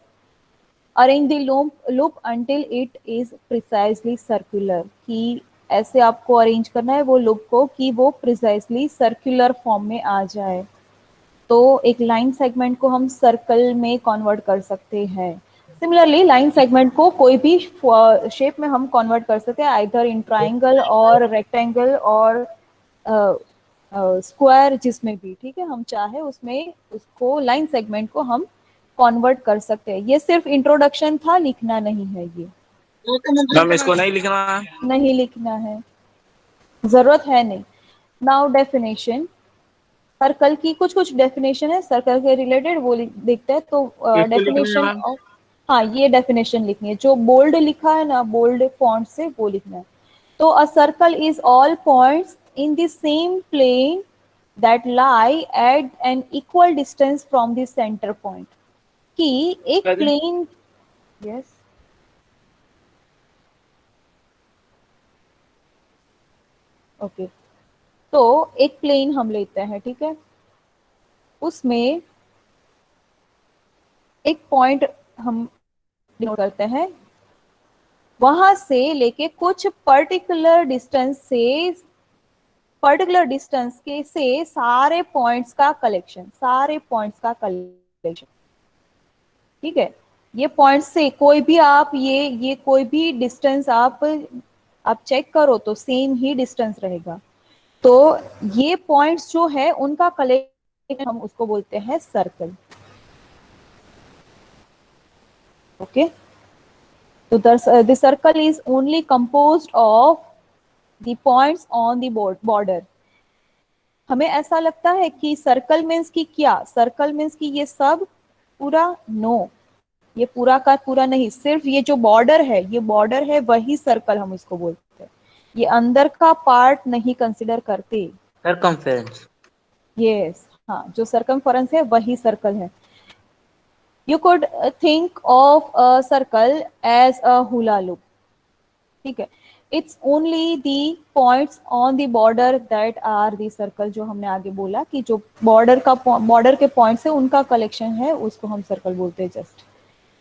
Arrange the loop until it is precisely circular. कि ऐसे आपको अरेंज करना है वो लूप को कि वो प्रिसाइजली सर्कुलर फॉर्म में आ जाए। तो एक लाइन सेगमेंट को हम सर्कल में कन्वर्ट कर सकते हैं। सिमिलरली लाइन सेगमेंट को कोई भी शेप में हम कन्वर्ट कर सकते हैं, आइदर इन ट्राइंगल और रेक्टेंगल और स्क्वायर, जिसमें भी, ठीक है, हम चाहे उसमें उसको लाइन सेगमेंट को हम कन्वर्ट कर सकते हैं। ये सिर्फ इंट्रोडक्शन था, लिखना नहीं है ये। मैम इसको नहीं लिखना है? नहीं लिखना है, जरूरत है नहीं। Now definition. सर्कल की कुछ डेफिनेशन है सर्कल के रिलेटेड, वो देखते हैं। तो डेफिनेशन ऑफ, हाँ, ये डेफिनेशन लिखनी है, जो बोल्ड लिखा है ना, बोल्ड फॉन्ट से वो लिखना है। तो a circle is all points in the same plane that lie at an equal distance from the centre point. कि एक प्लेन, यस, ओके, तो एक प्लेन हम लेते हैं, ठीक है, उसमें एक पॉइंट हम डिनोट करते हैं, वहां से लेके कुछ पर्टिकुलर डिस्टेंस के से सारे पॉइंट्स का कलेक्शन, ठीक है। ये पॉइंट्स से कोई भी आप ये कोई भी डिस्टेंस आप चेक करो तो सेम ही डिस्टेंस रहेगा। तो ये पॉइंट्स जो है उनका कलेक्शन, हम उसको बोलते हैं सर्कल। ओके, तो the circle is only composed of the points on the border। हमें ऐसा लगता है कि सर्कल मीन्स की क्या, सर्कल मीन्स की ये सब पूरा, नो, ये पूरा का पूरा नहीं, सिर्फ ये जो बॉर्डर है, ये बॉर्डर है, वही सर्कल हम इसको बोलते हैं। ये अंदर का पार्ट नहीं कंसिडर करते। सर्कमफेरेंस। यस, हाँ, जो सर्कमफेरेंस है वही सर्कल है। You could think of a circle as a hula loop। ठीक है, it's only the points on the border that are the circle। जो हमने आगे बोला कि जो बॉर्डर के पॉइंट्स है उनका कलेक्शन है, उसको हम सर्कल बोलते हैं। Just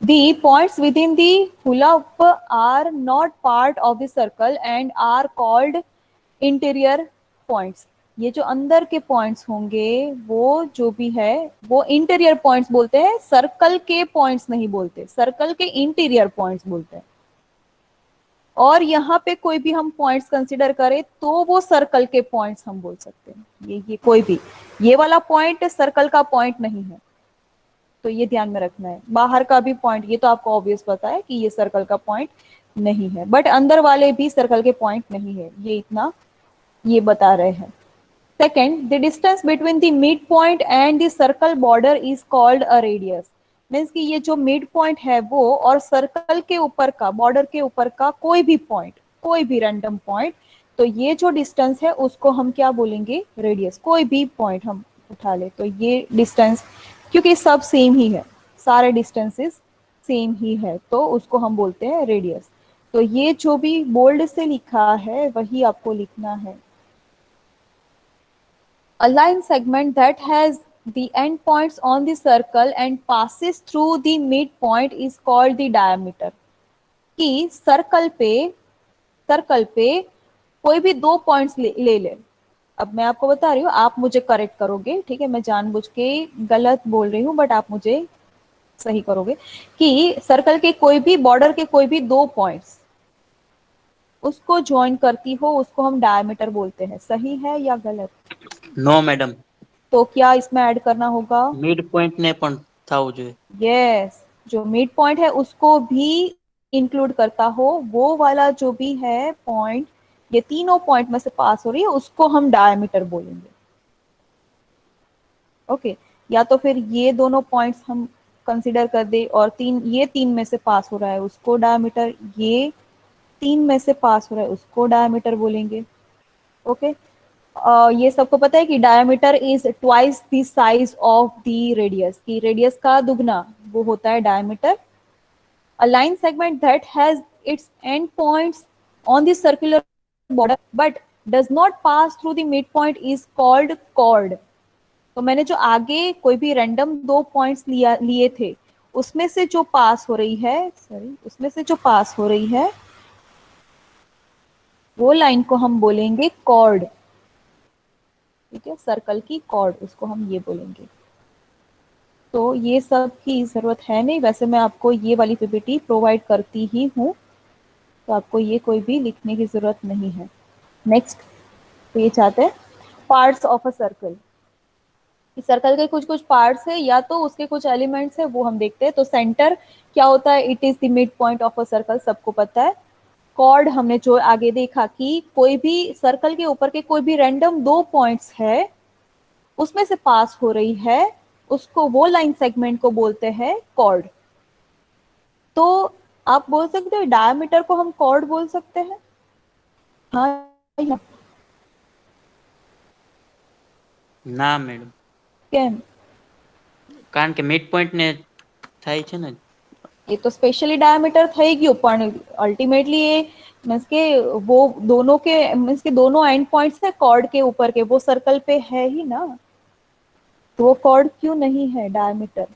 the points within the hula loop are not part of the circle and are called interior points। ये जो अंदर के पॉइंट्स होंगे वो जो भी है वो इंटीरियर पॉइंट्स बोलते हैं, सर्कल के पॉइंट्स नहीं बोलते, सर्कल के इंटीरियर पॉइंट्स बोलते हैं। और यहाँ पे कोई भी हम पॉइंट्स कंसीडर करें तो वो सर्कल के पॉइंट्स हम बोल सकते हैं। ये कोई भी, ये वाला पॉइंट सर्कल का पॉइंट नहीं है। तो ये ध्यान में रखना है। बाहर का भी पॉइंट, ये तो आपको ऑब्वियस पता है कि ये सर्कल का पॉइंट नहीं है, बट अंदर वाले भी सर्कल के पॉइंट नहीं है, ये इतना ये बता रहे हैं। Second, the distance between the mid point and the circle border is called a radius. Means कि ये जो मिड पॉइंट है वो और सर्कल के ऊपर का, बॉर्डर के ऊपर का कोई भी पॉइंट, कोई भी रैंडम पॉइंट, तो ये जो डिस्टेंस है उसको हम क्या बोलेंगे? रेडियस। कोई भी पॉइंट हम उठा ले तो ये डिस्टेंस, क्योंकि सब सेम ही है, सारे डिस्टेंसेस सेम ही है, तो उसको हम बोलते हैं रेडियस। तो ये जो भी बोल्ड से लिखा है वही आपको लिखना है। A line segment that has the endpoints on the circle and passes through the midpoint is called the diameter। कि सर्कल पे कोई भी दो पॉइंट्स ले ले। अब मैं आपको बता रही हूँ, आप मुझे करेक्ट करोगे, ठीक है? मैं जानबूझ के गलत बोल रही हूँ बट आप मुझे सही करोगे कि सर्कल के कोई भी, बॉर्डर के कोई भी दो पॉइंट्स उसको ज्वाइन करती हो, उसको हम डायमीटर बोलते हैं। सही है या गलत? नो मैडम, तो क्या इसमें ऐड करना होगा? मिड पॉइंट ने पण थावू જોઈએ। यस, जो मिड पॉइंट है उसको भी इंक्लूड करता हो, वो वाला जो भी है पॉइंट, ये तीनों पॉइंट में से पास हो रही है, उसको हम डायमीटर बोलेंगे। ओके, या तो फिर ये दोनों पॉइंट्स हम कंसीडर कर दे और ये तीन में से पास हो रहा है उसको डायमीटर, ये तीन में से पास हो रहा है उसको डायमीटर बोलेंगे। ओके, ये सबको पता है कि diameter is twice the size of the radius, की रेडियस का दुगना वो होता है diameter. A line segment that has its end points on the circular border but does not pass through the mid point is called chord. तो मैंने जो आगे कोई भी रैंडम दो पॉइंट्स लिए थे, उसमें से जो पास हो रही है, वो लाइन को हम बोलेंगे कॉर्ड। ठीक है, सर्कल की कॉर्ड, उसको हम ये बोलेंगे। तो ये सब की जरूरत है नहीं, वैसे मैं आपको ये वाली पीपीटी प्रोवाइड करती ही हूँ, तो आपको ये कोई भी लिखने की जरूरत नहीं है। नेक्स्ट, तो ये चाहते हैं parts of a circle. Circle के कुछ कुछ पार्ट्स है या तो उसके कुछ एलिमेंट्स है, वो हम देखते हैं। तो सेंटर क्या होता है? It is the mid point of a circle, सबको पता है। कॉर्ड हमने जो आगे देखा कि कोई भी सर्कल के ऊपर के कोई भी रैंडम दो पॉइंट्स है उसमें से पास हो रही है, उसको, वो लाइन सेगमेंट को बोलते हैं कॉर्ड। तो आप बोल सकते हो डायमीटर को हम कॉर्ड बोल सकते हैं? हाँ, ના મેડમ, કેમ? કારણ કે મિડ પોઈન્ટ ને થાય છે ને। ये तो स्पेशली डायमीटर થઈ ગયું, પણ अल्टीमेटली ये मींस के वो दोनों के मींस के दोनों एंड पॉइंट्स है कॉर्ड के ऊपर के, वो सर्कल पे है ही ना, तो वो कॉर्ड क्यों नहीं है डायमीटर?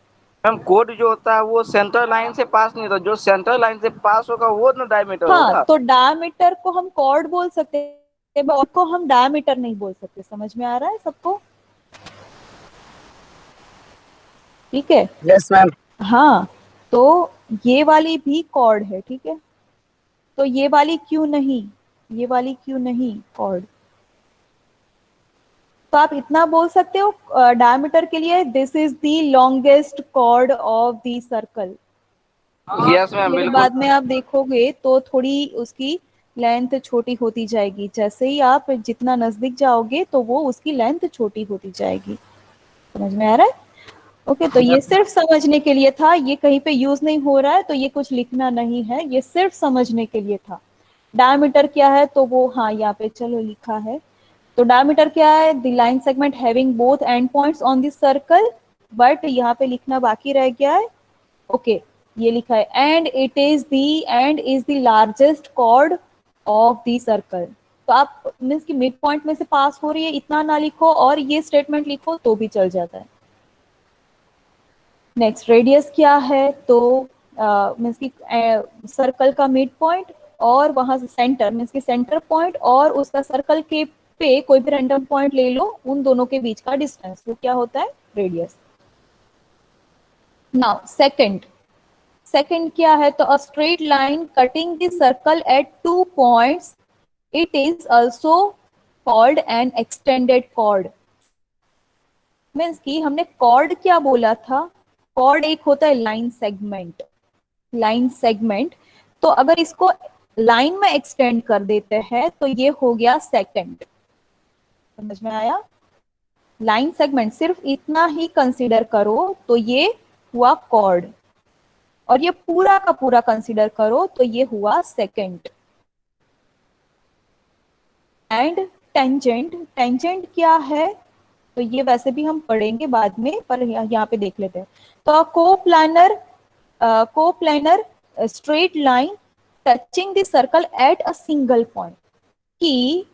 मैम कोड जो होता है वो सेंटर लाइन से पास नहीं होता, जो सेंटर लाइन से पास होगा वो ना डायमीटर हाँ, होगा। तो डायमीटर को हम कॉर्ड बोल सकते हैं, और को हम डायमीटर नहीं बोल सकते। समझ में आ रहा है सबको? ठीक है, यस मैम। हाँ, तो ये वाली भी कॉर्ड है, ठीक है। तो ये वाली क्यों नहीं कॉर्ड? तो आप इतना बोल सकते हो डायमीटर के लिए, this is the longest chord of the circle. Yes ma'am, फिर बिल्कुल। बाद में आप देखोगे तो थोड़ी उसकी लेंथ छोटी होती जाएगी, जैसे ही आप जितना नजदीक जाओगे तो वो उसकी लेंथ छोटी होती जाएगी। समझ में आ रहा है? ओके, तो ये सिर्फ समझने के लिए था, ये कहीं पे यूज नहीं हो रहा है तो ये कुछ लिखना नहीं है, ये सिर्फ समझने के लिए था। डायमीटर क्या है? तो वो हाँ यहाँ पे चलो लिखा है। तो डायमीटर क्या है? The line segment having both and points on the circle, but यहाँ पे लिखना बाकी रह गया है। ओके, ये लिखा है and is the largest chord of the circle. तो आप मीन्स की मिड पॉइंट में से पास हो रही है इतना ना लिखो और ये स्टेटमेंट लिखो तो भी चल जाता है। नेक्स्ट, रेडियस क्या है? तो मीन्स की सर्कल का मिड पॉइंट और वहां से सेंटर मीन्स की सेंटर पॉइंट और उसका सर्कल के पे कोई भी रैंडम पॉइंट ले लो, उन दोनों के बीच का डिस्टेंस, वो क्या होता है? रेडियस। नाउ सेकंड क्या है? तो a straight line cutting the circle at 2 points, it is also called an extended chord. Means की हमने कॉर्ड क्या बोला था? कॉर्ड एक होता है लाइन सेगमेंट, लाइन सेगमेंट। तो अगर इसको लाइन में एक्सटेंड कर देते हैं तो ये हो गया सेकंड। समझ में आया? लाइन सेगमेंट सिर्फ इतना ही कंसीडर करो तो ये हुआ कॉर्ड, और ये पूरा का पूरा कंसीडर करो तो ये हुआ सेकंड। एंड टेंजेंट, टेंजेंट क्या है तो ये वैसे भी हम पढ़ेंगे बाद में, पर यहाँ पे देख लेते हैं। तो coplanar straight line touching the circle at a single point, कि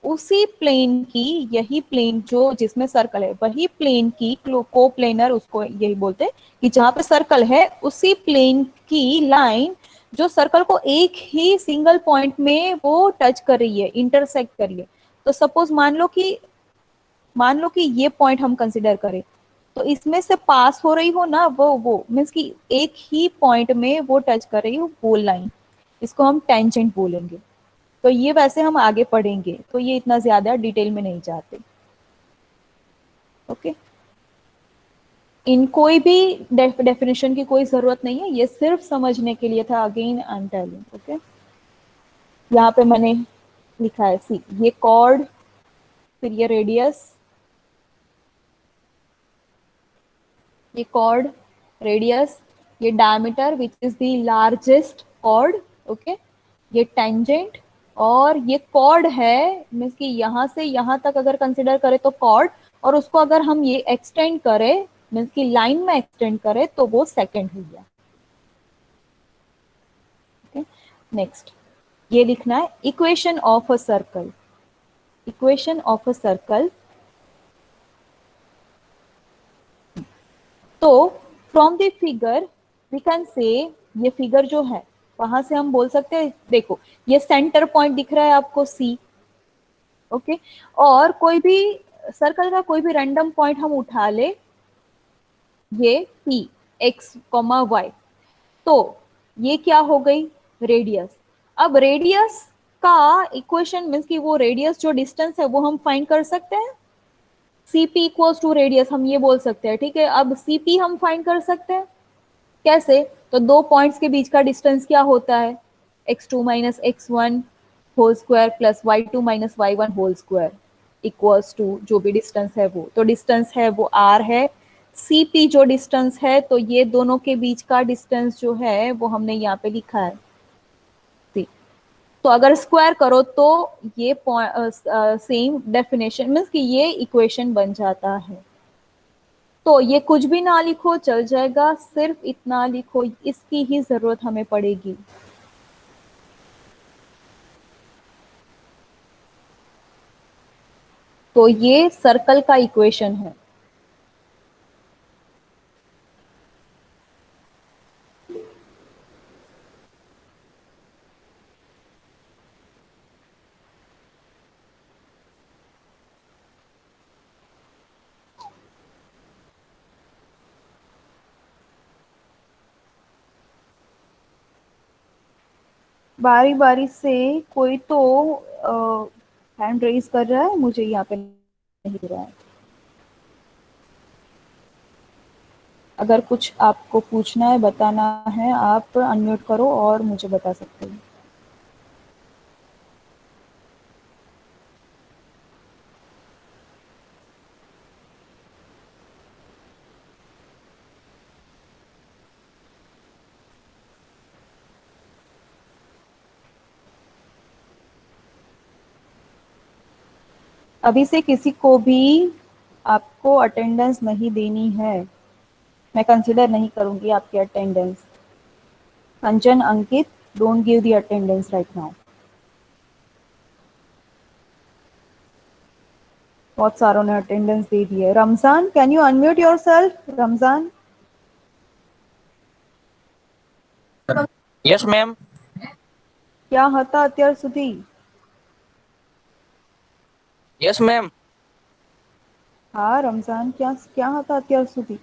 उसी प्लेन की, यही प्लेन जो जिसमें सर्कल है वही प्लेन की कोप्लेनर उसको यही बोलते हैं, कि जहां पे सर्कल है उसी प्लेन की लाइन जो सर्कल को एक ही सिंगल पॉइंट में वो टच कर रही है, इंटरसेक्ट कर रही है। तो सपोज मान लो कि ये पॉइंट हम कंसिडर करें, तो इसमें से पास हो रही हो ना वो मीन्स कि एक ही पॉइंट में वो टच कर रही हो वो लाइन, इसको हम टेंजेंट बोलेंगे। तो ये वैसे हम आगे पढ़ेंगे, तो ये इतना ज्यादा डिटेल में नहीं जाते। ओके, इन कोई भी डेफिनेशन की कोई जरूरत नहीं है, ये सिर्फ समझने के लिए था। Again I am telling, okay. यहाँ पे मैंने लिखा है, सी ये कॉर्ड, फिर ये रेडियस, ये कॉर्ड, रेडियस, ये diameter which is the largest chord, okay, ये टेंजेंट, और ये कॉर्ड है मीन्स कि यहाँ से यहाँ तक अगर कंसिडर करें तो कॉर्ड, और उसको अगर हम ये एक्सटेंड करें मीन्स कि लाइन में एक्सटेंड करें तो वो सेकंड हो गया। ओके, नेक्स्ट ये लिखना है equation of a circle. Equation of a circle, तो from the figure we can say, ये फिगर जो है वहां से हम बोल सकते हैं, देखो ये सेंटर पॉइंट दिख रहा है आपको सी, ओके, और कोई भी सर्कल का कोई भी रैंडम पॉइंट हम उठा ले, ये पी एक्स कॉमा वाई, तो ये क्या हो गई रेडियस। अब रेडियस का इक्वेशन मीन्स कि वो रेडियस जो डिस्टेंस है वो हम फाइंड कर सकते हैं, Cp इक्वल्स टू रेडियस हम ये बोल सकते हैं, ठीक है। अब Cp हम फाइंड कर सकते हैं कैसे, तो दो पॉइंट्स के बीच का डिस्टेंस क्या होता है, x2 minus x1 whole square plus y2 minus y1 whole square equals to जो भी डिस्टेंस है वो, तो डिस्टेंस है वो r है। Cp जो डिस्टेंस है, तो ये दोनों के बीच का डिस्टेंस जो है वो हमने यहाँ पे लिखा है C। तो अगर स्क्वायर करो तो ये सेम डेफिनेशन मीन्स कि ये इक्वेशन बन जाता है। तो ये कुछ भी ना लिखो चल जाएगा, सिर्फ इतना लिखो, इसकी ही जरूरत हमें पड़ेगी। तो ये सर्कल का इक्वेशन है। बारी बारी से कोई तो हैंड रेज कर रहा है, मुझे यहाँ पे नहीं दिख रहा है। अगर कुछ आपको पूछना है, बताना है, आप अनम्यूट करो और मुझे बता सकते हैं। अभी से किसी को भी आपको अटेंडेंस नहीं देनी है, मैं कंसिडर नहीं करूंगी आपकी attendance. Kanchan, Ankit, don't give the attendance right now. बहुत सारों ने अटेंडेंस दे दी है। Ramzan, can you unmute yourself? Ramzan, yes ma'am. क्या હતા અત્યાર સુધી? Yes ma'am. हाँ रमजान, क्या હતા અત્યાર સુધી?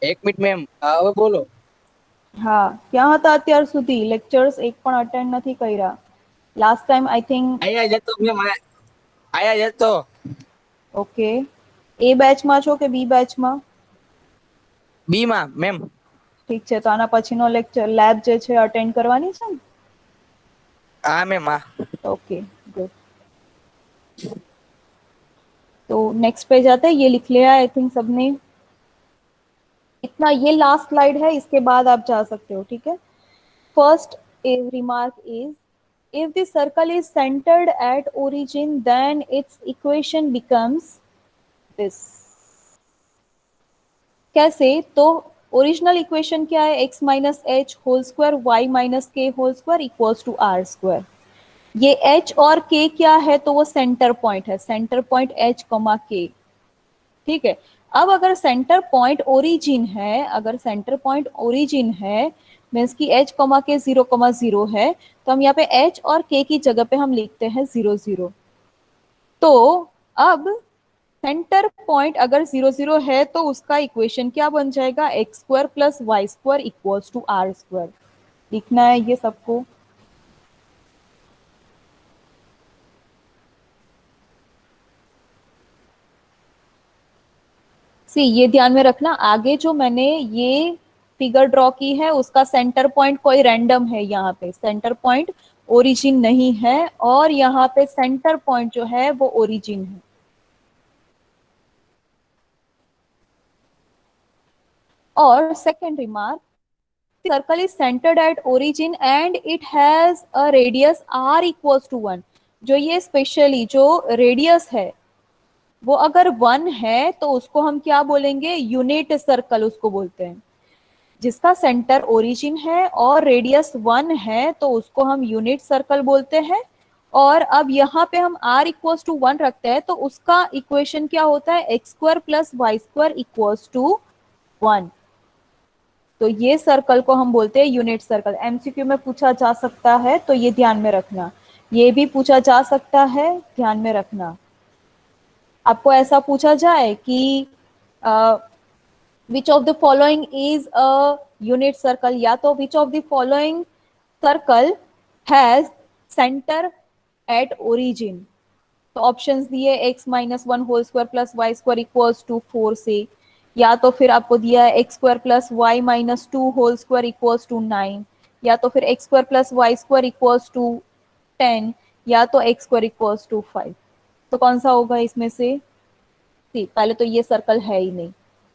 एक मिनट मैम, હવે બોલો। હા, क्या હતા અત્યાર સુધી? લેક્ચર્સ એક પણ અટેન્ડ નથી કર્યા લાસ્ટ ટાઈમ आई थिंक। આયા જતો મેમ, આયા જતો। ઓકે, ए बैच માં છો કે बी बैच માં? બી માં મેમ. ઠીક છે, તો આના પછીનો લેક્ચર લેબ જે છે અટેન્ડ કરવાની છે ને? હા મેમ હા. Okay good. तो नेक्स्ट पेज आता है, ये लिख लिया आई थिंक सबने। इतना ये लास्ट स्लाइड है, इसके बाद आप जा सकते हो, ठीक है। First remark is if the circle is centered at origin then its equation becomes this। कैसे? तो ओरिजिनल इक्वेशन क्या है? x minus h whole square y minus k whole square equals to r square. ये h और k क्या है? तो वो सेंटर पॉइंट है, centre point h comma k, ठीक है। अब अगर सेंटर पॉइंट ओरिजिन है, अगर सेंटर पॉइंट ओरिजिन है मीन्स की h कॉमा के 0,0 है, तो हम यहाँ पे h और k की जगह पे हम लिखते हैं 0 0। तो अब सेंटर पॉइंट अगर 0 0 है तो उसका इक्वेशन क्या बन जाएगा? X square plus y square equals to r square. लिखना है ये सबको। ये ध्यान में रखना, आगे जो मैंने ये फिगर ड्रॉ की है उसका सेंटर पॉइंट कोई रैंडम है, यहाँ पे सेंटर पॉइंट ओरिजिन नहीं है, और यहाँ पे सेंटर पॉइंट जो है वो ओरिजिन है। और second remark, circle is centred at origin and it has a radius r equals to 1। जो ये स्पेशली जो रेडियस है वो अगर 1 है तो उसको हम क्या बोलेंगे? यूनिट सर्कल उसको बोलते हैं। जिसका सेंटर ओरिजिन है और रेडियस 1 है तो उसको हम यूनिट सर्कल बोलते हैं। और अब यहाँ पे हम r इक्वल्स टू 1 रखते हैं तो उसका इक्वेशन क्या होता है? X square plus y square equals to 1। तो ये सर्कल को हम बोलते हैं यूनिट सर्कल। एमसीक्यू में पूछा जा सकता है, तो ये ध्यान में रखना। ये भी पूछा जा सकता है, ध्यान में रखना। आपको ऐसा पूछा जाए कि which of the following is a unit circle, या तो which of the following circle has centre at origin, तो ऑप्शंस दिए x minus 1 whole square plus y square equals to 4 से, या तो फिर आपको दिया है x square plus y minus 2 whole square equals to 9, या तो फिर x square plus y square equals to 10, या तो एक्स स्क्वायर इक्वल्स टू 5। तो कौन सा होगा इसमें से? पहले तो ये सर्कल है ही नहीं,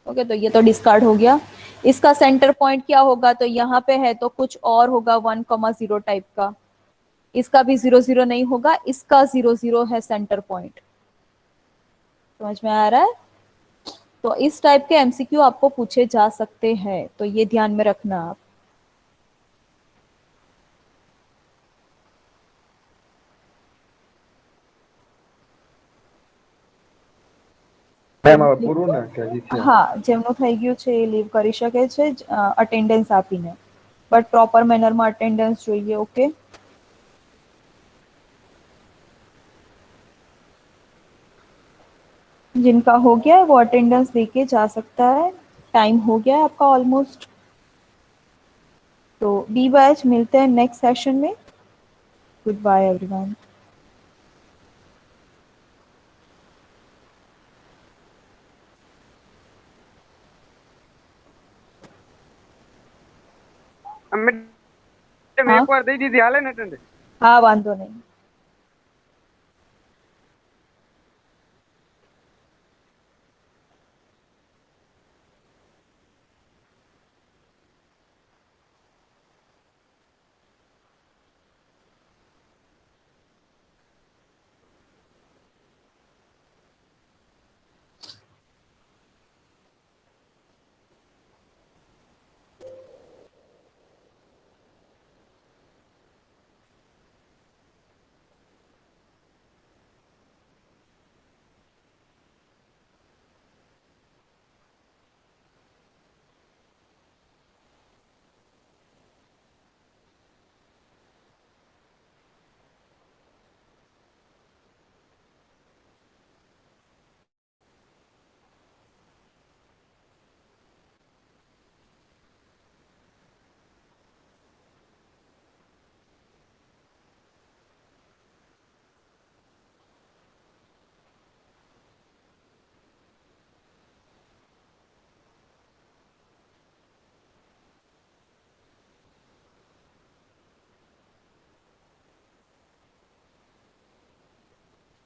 ओके, तो ये तो डिस्कार्ड हो गया। इसका सेंटर पॉइंट क्या होगा? तो यहाँ पे है तो कुछ और होगा 1,0 टाइप का। इसका भी 0 0 नहीं होगा, इसका 0 0 है सेंटर पॉइंट। समझ में आ रहा है? तो इस टाइप के एमसीक्यू आपको पूछे जा सकते हैं, तो ये ध्यान में रखना आप। हाँ, જેમનું થઈ ગયું છે એ લીવ કરી શકે છે અટેન્ડન્સ આપીને, બટ પ્રોપર મેનરમાં અટેન્ડન્સ જોઈએ, ઓકે। जिनका हो गया है वो अटेंडेंस देके जा सकता है। टाइम हो गया है आपका ऑलमोस्ट। तो बी बैच मिलते हैं नेक्स्ट सेशन में। Good bye everyone. એક વાર દઈ દીધી હાલે ને? हाँ, वांधो नहीं।